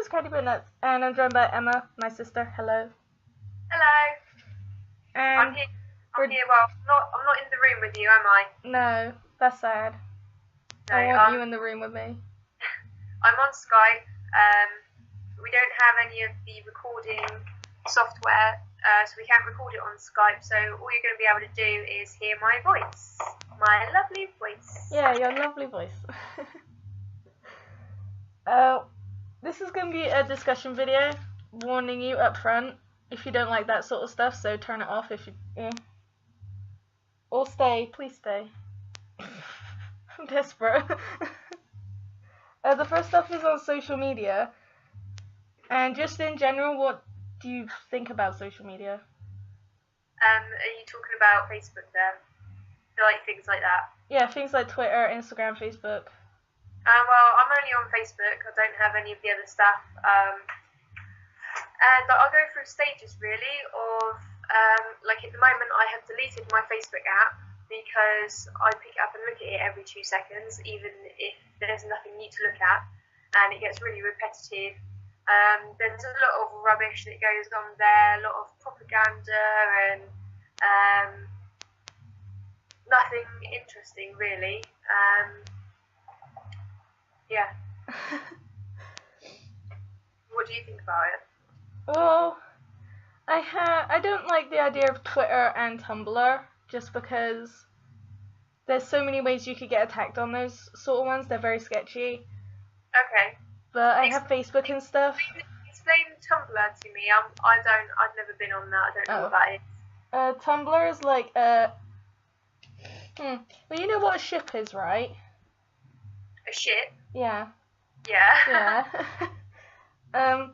is Cardi B Nuts, and I'm joined by Emma, my sister. Hello. Hello. And I'm here. Well, I'm not in the room with you, am I? No, that's sad. No. I want you in the room with me. I'm on Skype. We don't have any of the recording software, so we can't record it on Skype. So all you're going to be able to do is hear my voice, my lovely voice. Yeah, your lovely voice. This is going to be a discussion video, warning you up front if you don't like that sort of stuff, so turn it off if you... Or stay, please stay. I'm desperate. The first stuff is on social media, and just in general, what do you think about social media? Are you talking about Facebook there? Like things like that? Yeah, things like Twitter, Instagram, Facebook. Well, I'm only on Facebook. I don't have any of the other stuff. And I'll go through stages really of, like at the moment I have deleted my Facebook app because I pick it up and look at it every 2 seconds, even if there's nothing new to look at, and it gets really repetitive. There's a lot of rubbish that goes on there, a lot of propaganda, and nothing interesting really. Yeah. What do you think about it? Well, I don't like the idea of Twitter and Tumblr, just because there's so many ways you could get attacked on those sort of ones. They're very sketchy. Okay. But I have Facebook and stuff. Explain Tumblr to me. I've never been on that. I don't know what that is. Tumblr is like well, you know what a ship is, right? A ship? Yeah. Yeah. Yeah.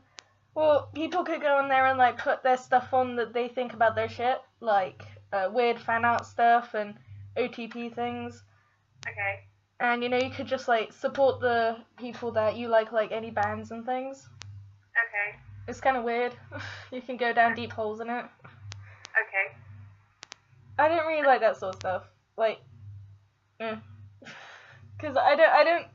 Well, people could go on there and like put their stuff on that they think about their ship, like weird fan art stuff and OTP things. Okay. And you know, you could just like support the people that you like any bands and things. Okay. It's kind of weird. You can go down deep holes in it. Okay. I don't really like that sort of stuff. Like, because I don't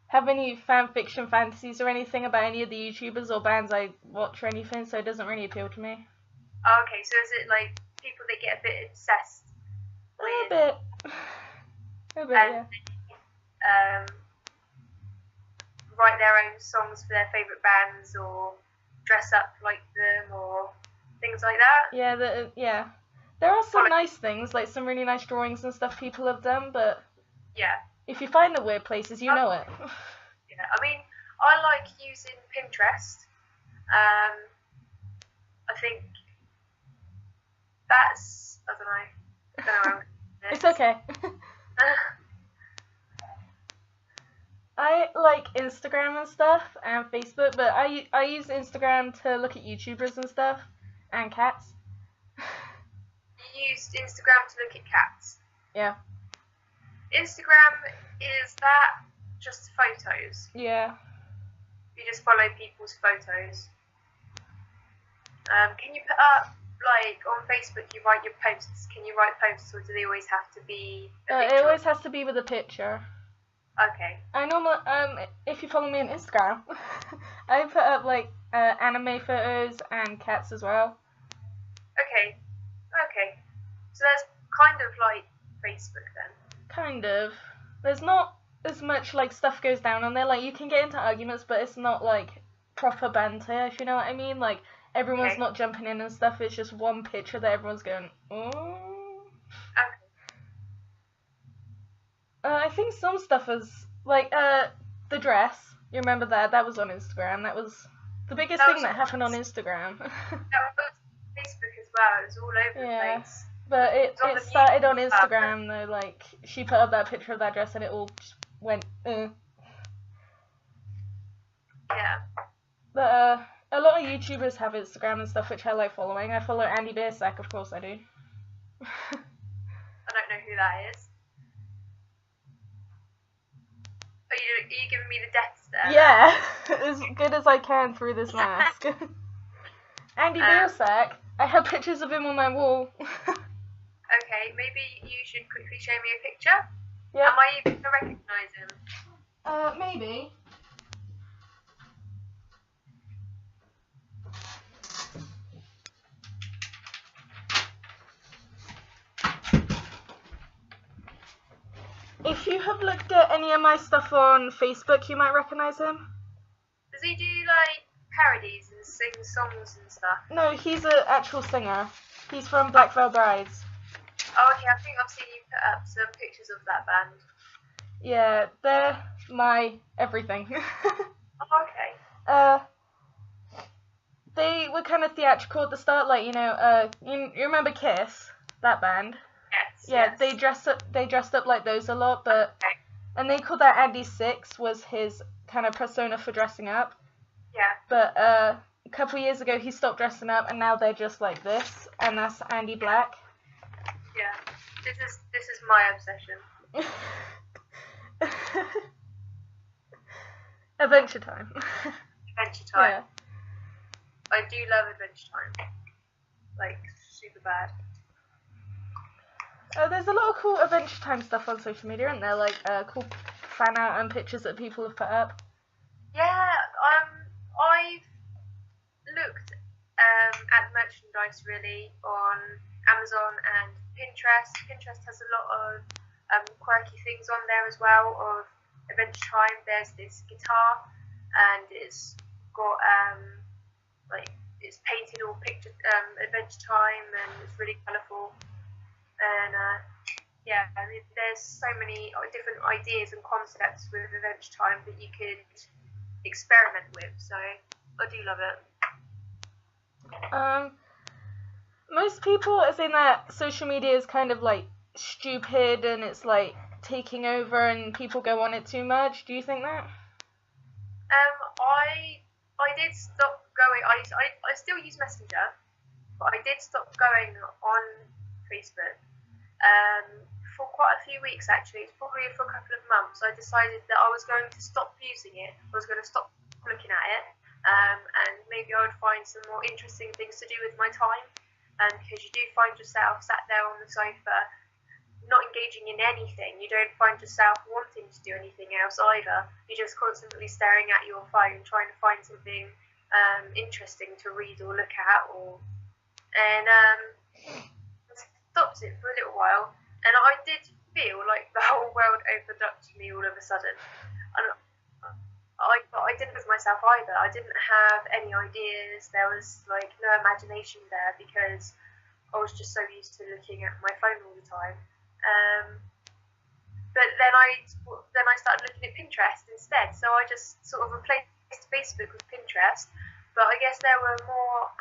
have any fan fiction fantasies or anything about any of the YouTubers or bands I watch or anything, so it doesn't really appeal to me. Oh, okay, so is it like people that get a bit obsessed with... A bit, yeah. Write their own songs for their favourite bands, or dress up like them, or things like that? Yeah, yeah. There are some nice things, like some really nice drawings and stuff people have done, but... Yeah. If you find the weird places, you know it. Yeah, I mean, I like using Pinterest. I think that's, I don't know. It's okay. I like Instagram and stuff, and Facebook, but I use Instagram to look at YouTubers and stuff, and cats. You used Instagram to look at cats? Yeah. Instagram, is that just photos? Yeah. You just follow people's photos. Can you put up, like, on Facebook you write your posts, can you write posts, or do they always have to be a picture? It always has to be with a picture. Okay. I normally, if you follow me on Instagram, I put up, like, anime photos and cats as well. Okay. Okay. So that's kind of like Facebook then? Kind of. There's not as much like stuff goes down on there. Like you can get into arguments, but it's not like proper banter, if you know what I mean. Like everyone's not jumping in and stuff. It's just one picture that everyone's going, oh. Okay. I think some stuff is like the dress. You remember that? That was on Instagram. That was the biggest thing that happened on Instagram. That was Facebook as well. It was all over the place. But it started on Instagram though, like, she put up that picture of that dress and it all just went, Yeah. But, a lot of YouTubers have Instagram and stuff, which I like following. I follow Andy Beersack, of course I do. I don't know who that is. Are you giving me the death stare? Yeah, as good as I can through this mask. Andy Beersack, I have pictures of him on my wall. Okay, maybe you should quickly show me a picture. Yeah. Am I even going to recognise him? Maybe. have looked at any of my stuff on Facebook, you might recognise him. Does he do like parodies and sing songs and stuff? No, he's an actual singer. He's from Black Veil Brides. Oh, okay, I think I've seen you put up some pictures of that band. Yeah, they're my everything. Oh, okay. They were kind of theatrical at the start, like, you know, you remember Kiss, that band? Yes. Yeah, yes. they dressed up like those a lot, but Okay. and they called that Andy Six was his kind of persona for dressing up. Yeah. But a couple years ago he stopped dressing up, and now they're just like this, and that's Andy Black. Yeah. This is my obsession. Adventure Time. Adventure Time. Yeah. I do love Adventure Time. Like, super bad. There's a lot of cool Adventure Time stuff on social media, isn't there? Like cool fan art and pictures that people have put up. Yeah, I've looked at the merchandise really on Amazon and Pinterest. Pinterest has a lot of quirky things on there as well of Adventure Time. There's this guitar, and it's got like it's painted all picture Adventure Time, and it's really colourful. And yeah, I mean, there's so many different ideas and concepts with Adventure Time that you could experiment with. So I do love it. Most people are saying that social media is kind of like stupid and it's like taking over and people go on it too much. Do you think that? I did stop going. I still use Messenger, but I did stop going on Facebook. For quite a few weeks actually, it's probably for a couple of months. I decided that I was going to stop using it. I was going to stop looking at it, and maybe I would find some more interesting things to do with my time. And because you do find yourself sat there on the sofa, not engaging in anything, you don't find yourself wanting to do anything else either. You're just constantly staring at your phone, trying to find something interesting to read or look at, and stopped it for a little while, and I did feel like the whole world opened up to me all of a sudden, and I didn't with myself either. I didn't have any ideas. There was like no imagination there because I was just so used to looking at my phone all the time. But then I started looking at Pinterest instead, so I just sort of replaced Facebook with Pinterest. But I guess there were more.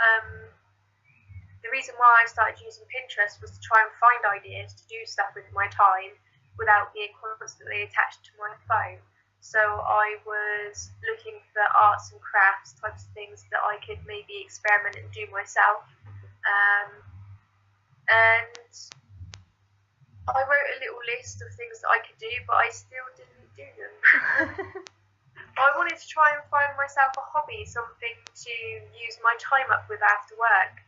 The reason why I started using Pinterest was to try and find ideas to do stuff with my time without being constantly attached to my phone. So I was looking for arts and crafts types of things that I could maybe experiment and do myself. And I wrote a little list of things that I could do, but I still didn't do them. I wanted to try and find myself a hobby, something to use my time up with after work.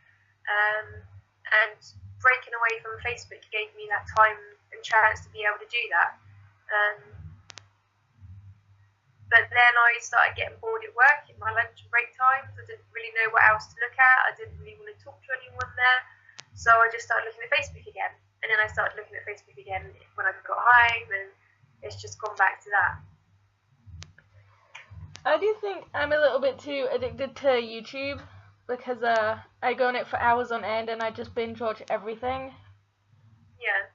And breaking away from Facebook gave me that time and chance to be able to do that. But then I started getting bored at work in my lunch and break times. I didn't really know what else to look at. I didn't really want to talk to anyone there. So I just started looking at Facebook again. And then I started looking at Facebook again when I got home, and it's just gone back to that. I do think I'm a little bit too addicted to YouTube because I go on it for hours on end and I just binge watch everything. Yeah.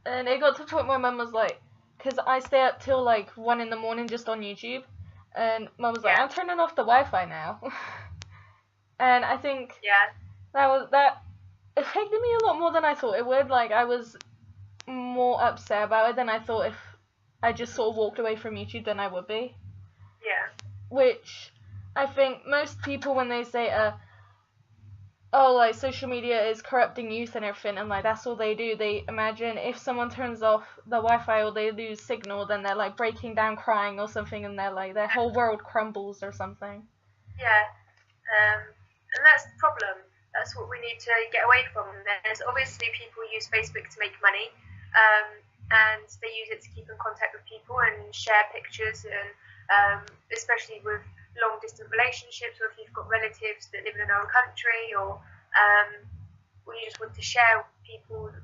And it got to the point where Mum was like, because I stay up till like 1 in the morning just on YouTube, and Mum was like, I'm turning off the Wi-Fi now. And I think that affected me a lot more than I thought it would. Like, I was more upset about it than I thought if I just sort of walked away from YouTube than I would be. Yeah. Which I think most people, when they say, oh, like, social media is corrupting youth and everything, and like that's all they do, they imagine if someone turns off the Wi-Fi or they lose signal, then they're like breaking down crying or something, and they're like their whole world crumbles or something. Yeah. And that's the problem. That's what we need to get away from. There's obviously people use Facebook to make money, and they use it to keep in contact with people and share pictures, and especially with long distance relationships, or if you've got relatives that live in another country, or you just want to share with people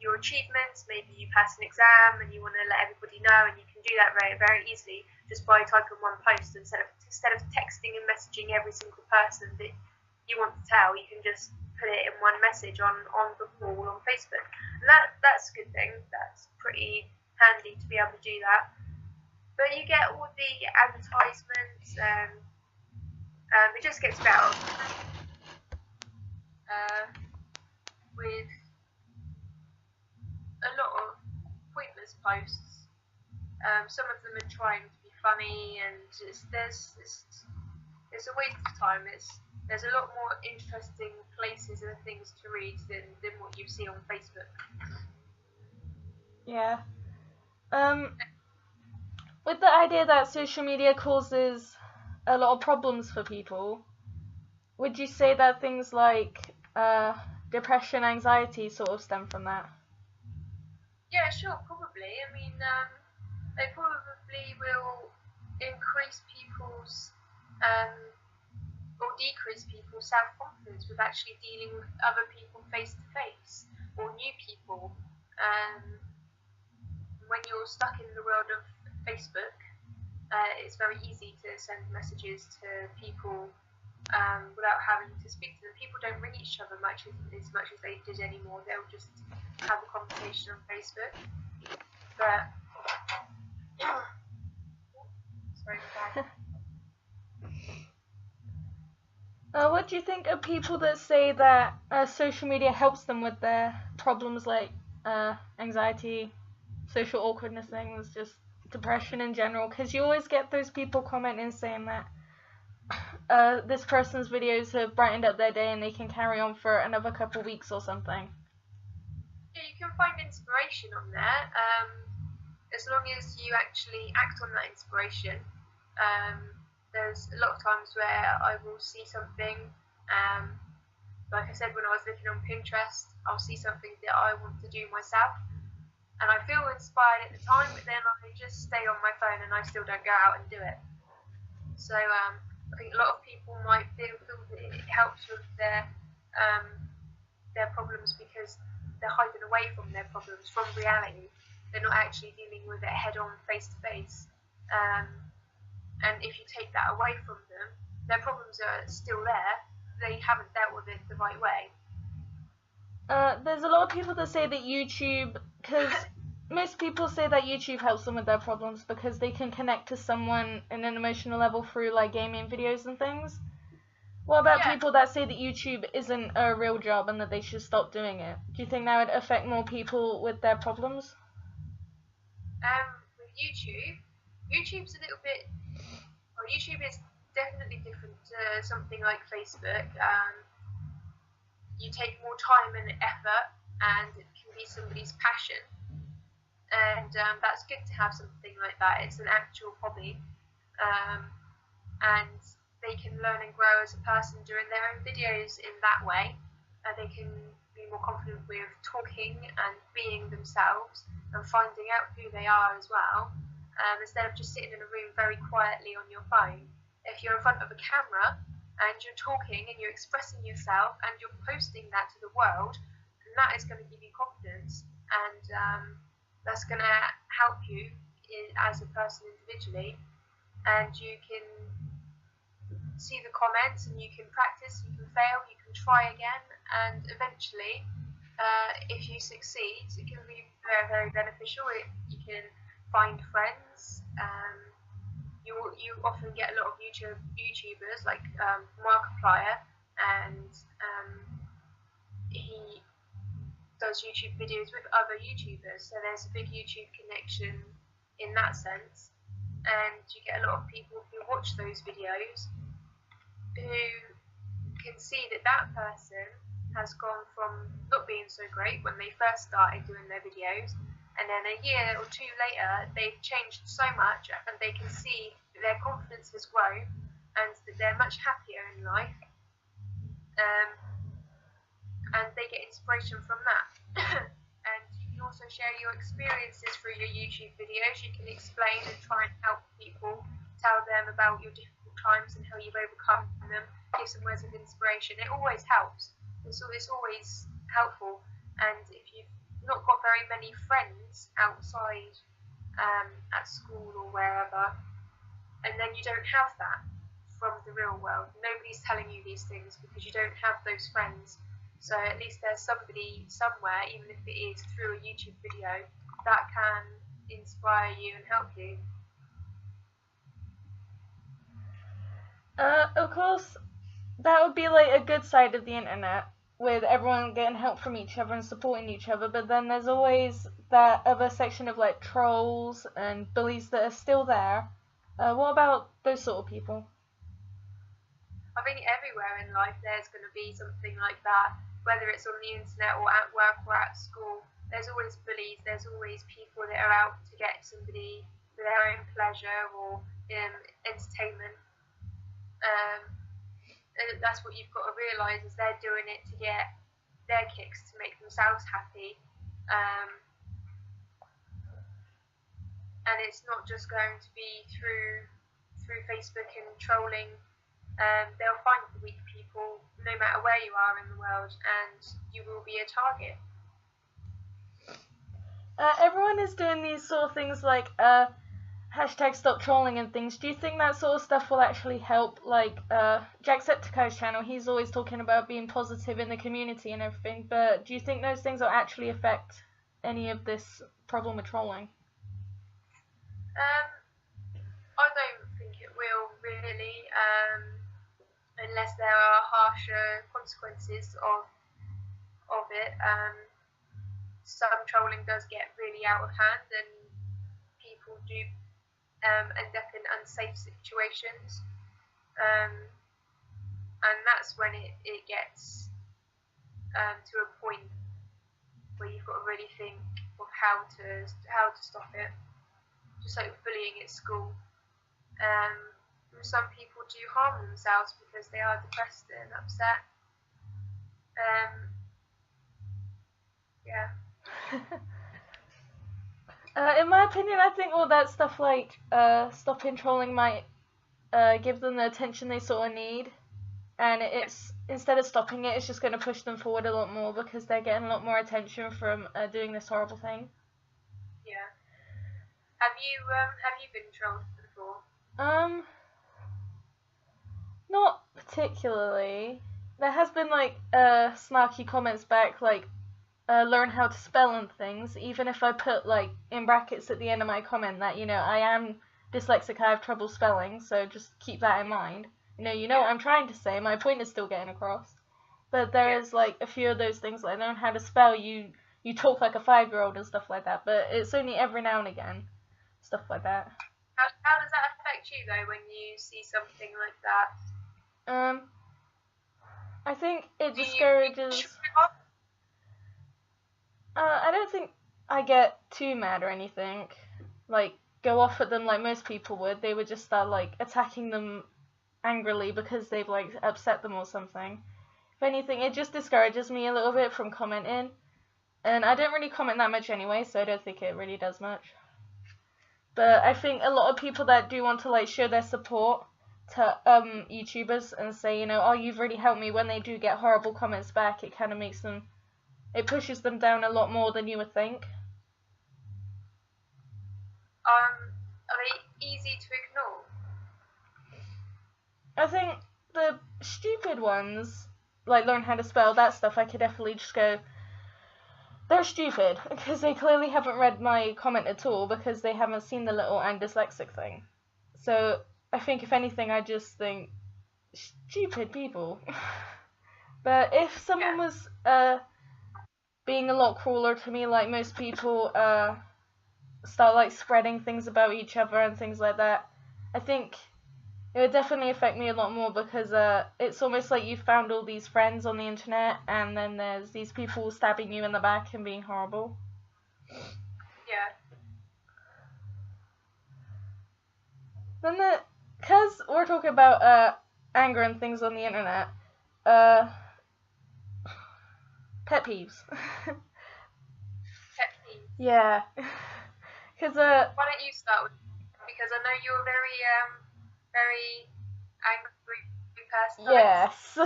your achievements. Maybe you pass an exam and you want to let everybody know, and you can do that very, very easily just by typing one post instead of texting and messaging every single person that you want to tell. You can just put it in one message on the wall on Facebook, and that's a good thing. That's pretty handy to be able to do that. But you get all the advertisements, and it just gets better with a lot of pointless posts. Some of them are trying to be funny, and it's a waste of time. There's a lot more interesting places and things to read than what you see on Facebook. Yeah. With the idea that social media causes a lot of problems for people, would you say that things like depression, anxiety sort of stem from that? Yeah, sure, probably. I mean, they probably will increase people's or decrease people's self-confidence with actually dealing with other people face to face or new people. When you're stuck in the world of Facebook, it's very easy to send messages to people without having to speak to them. People don't ring each other as much as they did anymore. They'll just have a conversation on Facebook. But sorry about that. What do you think of people that say that social media helps them with their problems like anxiety, social awkwardness things, just depression in general? Because you always get those people commenting saying that this person's videos have brightened up their day and they can carry on for another couple weeks or something. Yeah, you can find inspiration on there, as long as you actually act on that inspiration. There's a lot of times where I will see something, like I said, when I was looking on Pinterest, I'll see something that I want to do myself, and I feel inspired at the time, but then I just stay on my phone and I still don't go out and do it. So I think a lot of people might feel that it helps with their problems because they're hiding away from their problems, from reality. They're not actually dealing with it head on, face to face. And if you take that away from them, their problems are still there. They haven't dealt with it the right way. There's a lot of people that say that YouTube, because most people say that YouTube helps them with their problems because they can connect to someone in an emotional level through like gaming videos and things. What about people that say that YouTube isn't a real job and that they should stop doing it? Do you think that would affect more people with their problems? With YouTube's a little bit. Well, YouTube is definitely different to something like Facebook. You take more time and effort, and it can be somebody's passion. And that's good to have something like that. It's an actual hobby, and they can learn and grow as a person doing their own videos in that way. They can be more confident with talking and being themselves and finding out who they are as well, instead of just sitting in a room very quietly on your phone. If you're in front of a camera and you're talking and you're expressing yourself and you're posting that to the world, then that is going to give you confidence, and that's going to help you as a person individually, and you can see the comments and you can practice, you can fail, you can try again, and eventually if you succeed, it can be very, very beneficial. You can find friends. You often get a lot of YouTubers like Markiplier, and he does YouTube videos with other YouTubers, so there's a big YouTube connection in that sense, and you get a lot of people who watch those videos who can see that person has gone from not being so great when they first started doing their videos, and then a year or two later they've changed so much and they can see that their confidence has grown and that they're much happier in life, and they get inspiration from that. And you can also share your experiences through your YouTube videos. You can explain and try and help people, tell them about your difficult times and how you've overcome them, give some words of inspiration. It always helps. It's always helpful and if you've not got very many friends outside at school or wherever, and then you don't have that from the real world. Nobody's telling you these things because you don't have those friends. So at least there's somebody somewhere, even if it is through a YouTube video, that can inspire you and help you. Of course, that would be like a good side of the internet, with everyone getting help from each other and supporting each other, but then there's always that other section of like trolls and bullies that are still there. What about those sort of people? I think everywhere in life there's going to be something like that, whether it's on the internet or at work or at school. There's always bullies, there's always people that are out to get somebody for their own pleasure or entertainment. And that's what you've got to realise, is they're doing it to get their kicks, to make themselves happy. And it's not just going to be through Facebook and trolling. They'll find the weak people no matter where you are in the world, and you will be a target. Everyone is doing these sort of things like hashtag stop trolling and things. Do you think that sort of stuff will actually help? Like Jacksepticeye's channel, he's always talking about being positive in the community and everything, but do you think those things will actually affect any of this problem with trolling? I don't think it will really, unless there are harsher consequences of it. Some trolling does get really out of hand, and people do end up in unsafe situations, and that's when it gets to a point where you've got to really think of how to stop it. Just like bullying at school. Some people do harm themselves because they are depressed and upset. Yeah. In my opinion, I think all that stuff like stopping trolling might give them the attention they sort of need, and it's instead of stopping it, it's just going to push them forward a lot more because they're getting a lot more attention from doing this horrible thing. Yeah. Have you been trolled before? Not particularly. There has been like snarky comments back, like learn how to spell and things, even if I put like in brackets at the end of my comment that, you know, I am dyslexic, I have trouble spelling, so just keep that in mind. You know what I'm trying to say, my point is still getting across. But there is like a few of those things, like learn how to spell, you talk like a 5-year-old and stuff like that, but it's only every now and again, stuff like that. How does that affect you though when you see something like that? I think it discourages. I don't think I get too mad or anything, like go off at them like most people would. They would just start like attacking them angrily because they've like upset them or something. If anything, it just discourages me a little bit from commenting, and I don't really comment that much anyway, so I don't think it really does much. But I think a lot of people that do want to like show their support to YouTubers and say, you know, oh, you've really helped me, when they do get horrible comments back, it kind of makes them, it pushes them down a lot more than you would think. Are they easy to ignore? I think the stupid ones, like learn how to spell, that stuff, I could definitely just go, they're stupid, because they clearly haven't read my comment at all, because they haven't seen the little I'm dyslexic thing. So I think if anything, I just think, stupid people. But if someone was being a lot crueler to me, like most people start like spreading things about each other and things like that, I think it would definitely affect me a lot more, because it's almost like you found all these friends on the internet, and then there's these people stabbing you in the back and being horrible. Yeah. Then because we're talking about anger and things on the internet, pet peeves. Pet peeves. Yeah. Because why don't you start with? Because I know you're a very angry person. Yes.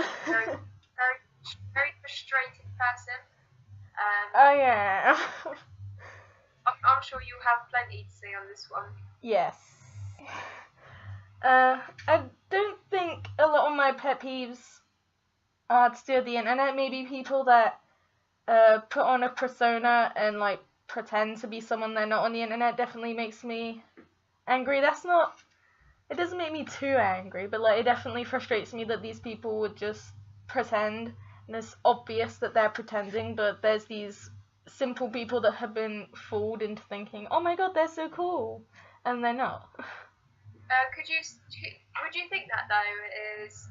Very frustrated person. Oh yeah. I'm sure you'll have plenty to say on this one. Yes. I don't think a lot of my pet peeves are to do with the internet. Maybe people that put on a persona and like pretend to be someone they're not on the internet definitely makes me angry. It doesn't make me too angry, but like it definitely frustrates me that these people would just pretend, and it's obvious that they're pretending, but there's these simple people that have been fooled into thinking, oh my god, they're so cool, and they're not. Would you think that though is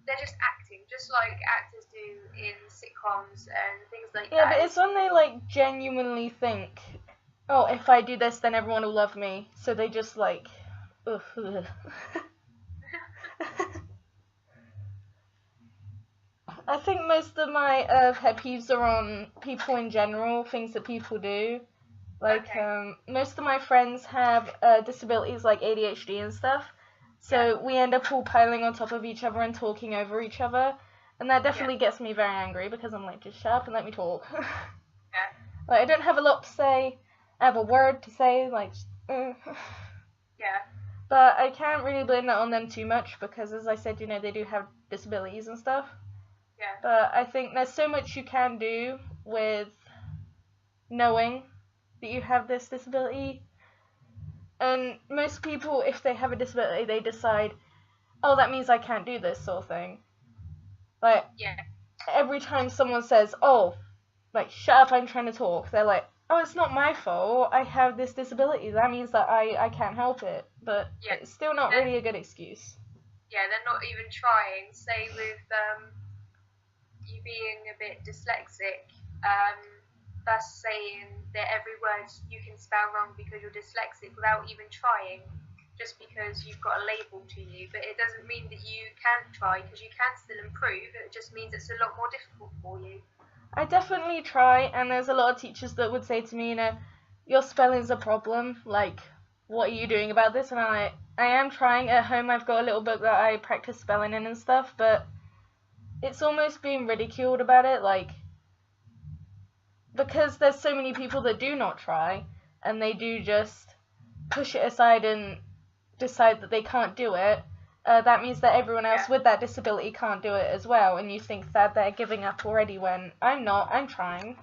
they're just acting, just like actors do in sitcoms and things like that? Yeah, but it's when they like genuinely think, oh, if I do this, then everyone will love me. So they just like, ugh. I think most of my pet peeves are on people in general, things that people do. Like, Okay. most of my friends have disabilities like ADHD and stuff, so we end up all piling on top of each other and talking over each other, and that definitely gets me very angry because I'm like, just shut up and let me talk. Yeah. Like, I don't have a lot to say, I have a word to say, like, Yeah. But I can't really blame that on them too much because, as I said, they do have disabilities and stuff. Yeah. But I think there's so much you can do with knowing that you have this disability. And most people, if they have a disability, they decide, oh, that means I can't do this sort of thing. Like, every time someone says, oh, like, shut up, I'm trying to talk, they're like, oh, it's not my fault, I have this disability, that means that I can't help it. But it's still not really a good excuse. Yeah, they're not even trying. Say with you being a bit dyslexic, that's saying that every word you can spell wrong because you're dyslexic without even trying, just because you've got a label to you. But it doesn't mean that you can't try, because you can still improve. It just means it's a lot more difficult for you. I definitely try, and there's a lot of teachers that would say to me, your spelling's a problem, like, what are you doing about this? And I am trying. At home I've got a little book that I practice spelling in and stuff, but it's almost being ridiculed about it, like, because there's so many people that do not try, and they do just push it aside and decide that they can't do it, that means that everyone else with that disability can't do it as well, and you think that they're giving up already when I'm not, I'm trying.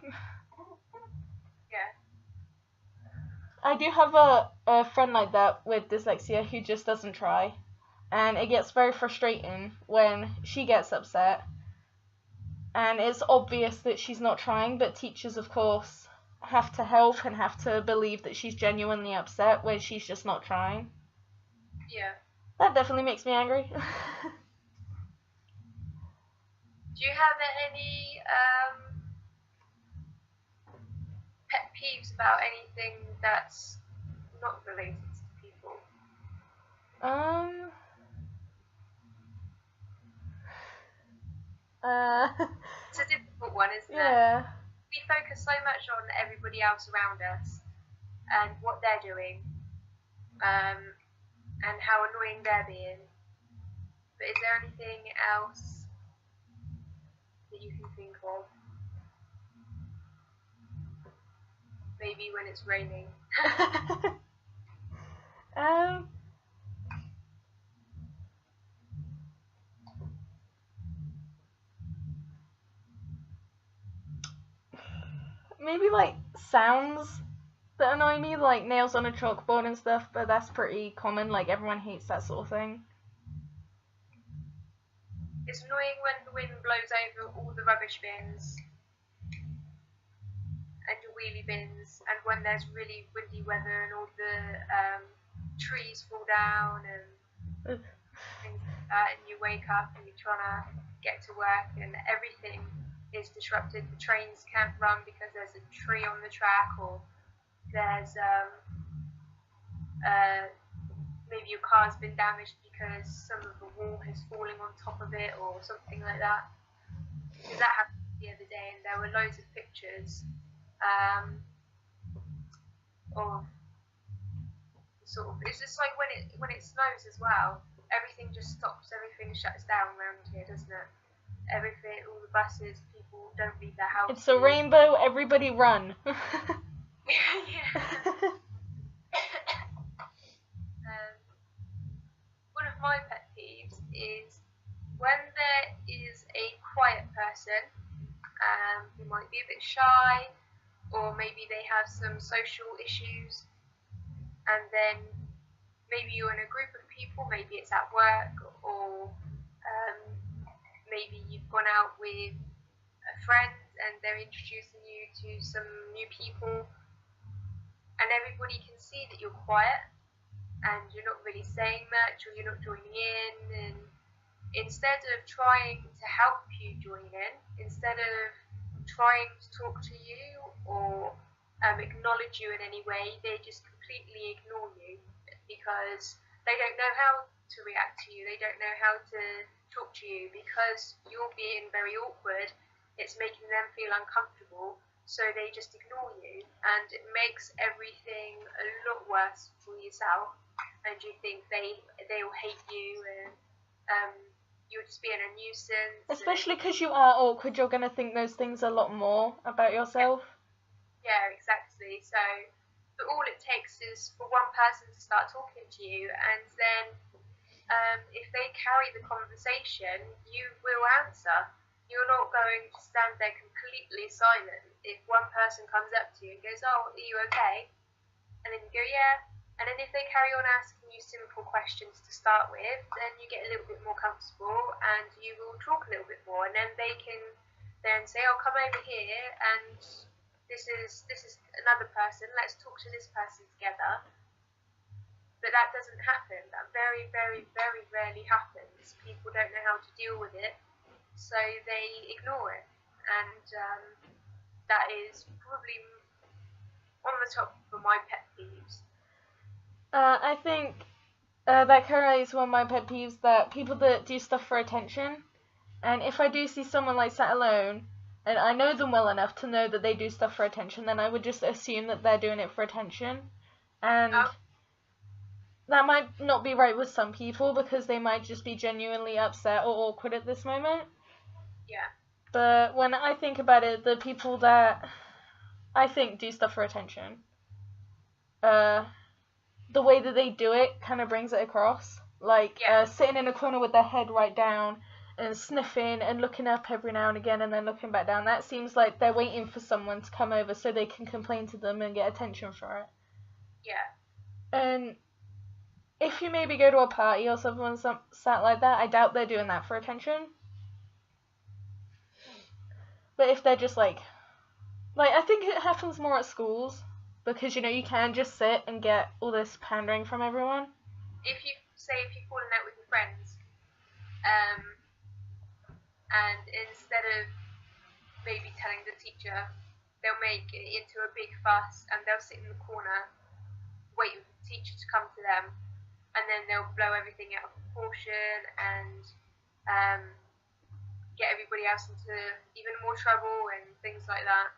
Yeah. I do have a friend like that with dyslexia who just doesn't try, and it gets very frustrating when she gets upset, and it's obvious that she's not trying, but teachers, of course, have to help and have to believe that she's genuinely upset when she's just not trying. Yeah. That definitely makes me angry. Do you have any pet peeves about anything that's not related to people? It's a difficult one, isn't it? Yeah. We focus so much on everybody else around us and what they're doing, and how annoying they're being. But is there anything else that you can think of? Maybe when it's raining. Maybe like sounds that annoy me, like nails on a chalkboard and stuff, but that's pretty common, like everyone hates that sort of thing. It's annoying when the wind blows over all the rubbish bins and the wheelie bins, and when there's really windy weather and all the trees fall down and things like that, and you wake up and you're trying to get to work and everything is disrupted. The trains can't run because there's a tree on the track, or there's maybe your car's been damaged because some of the wall is falling on top of it or something like that. Because that happened the other day, and there were loads of pictures of sort of, it's just like when it snows as well, everything just stops, everything shuts down around here, doesn't it? Everything, all the buses, people don't leave their houses. It's a rainbow, everybody run. Yeah. One of my pet peeves is when there is a quiet person who might be a bit shy, or maybe they have some social issues, and then maybe you're in a group of people, maybe it's at work, or maybe you've gone out with a friend and they're introducing you to some new people, and everybody can see that you're quiet and you're not really saying much, or you're not joining in, and instead of trying to help you join in, instead of trying to talk to you or acknowledge you in any way, they just completely ignore you because they don't know how to react to you, they don't know how to talk to you, because you're being very awkward, it's making them feel uncomfortable, so they just ignore you, and it makes everything a lot worse for yourself, and you think they will hate you, and you're just being a nuisance. Especially because you are awkward, you're going to think those things a lot more about yourself. Yeah, exactly. So, but all it takes is for one person to start talking to you, and then if they carry the conversation, you will answer. You're not going to stand there completely silent. If one person comes up to you and goes, "Oh, are you okay?" and then you go, "Yeah," and then if they carry on asking you simple questions to start with, then you get a little bit more comfortable and you will talk a little bit more, and then they can then say, "Oh, come over here, and this is another person. Let's talk to this person together." But that doesn't happen. That very, very, very rarely happens. People don't know how to deal with it, so they ignore it, and that is probably on the top of my pet peeves. I think that correlates one of my pet peeves, that people that do stuff for attention. And if I do see someone like sat alone, and I know them well enough to know that they do stuff for attention, then I would just assume that they're doing it for attention. And that might not be right with some people, because they might just be genuinely upset or awkward at this moment. Yeah. But when I think about it, the people that I think do stuff for attention, the way that they do it kind of brings it across. Like, sitting in a corner with their head right down and sniffing and looking up every now and again and then looking back down. That seems like they're waiting for someone to come over so they can complain to them and get attention for it. Yeah. And if you maybe go to a party or someone sat like that, I doubt they're doing that for attention. But if they're just like I think it happens more at schools, because, you know, you can just sit and get all this pandering from everyone. If you're falling out with your friends, and instead of maybe telling the teacher, they'll make it into a big fuss, and they'll sit in the corner waiting for the teacher to come to them, and then they'll blow everything out of proportion and get everybody else into even more trouble and things like that.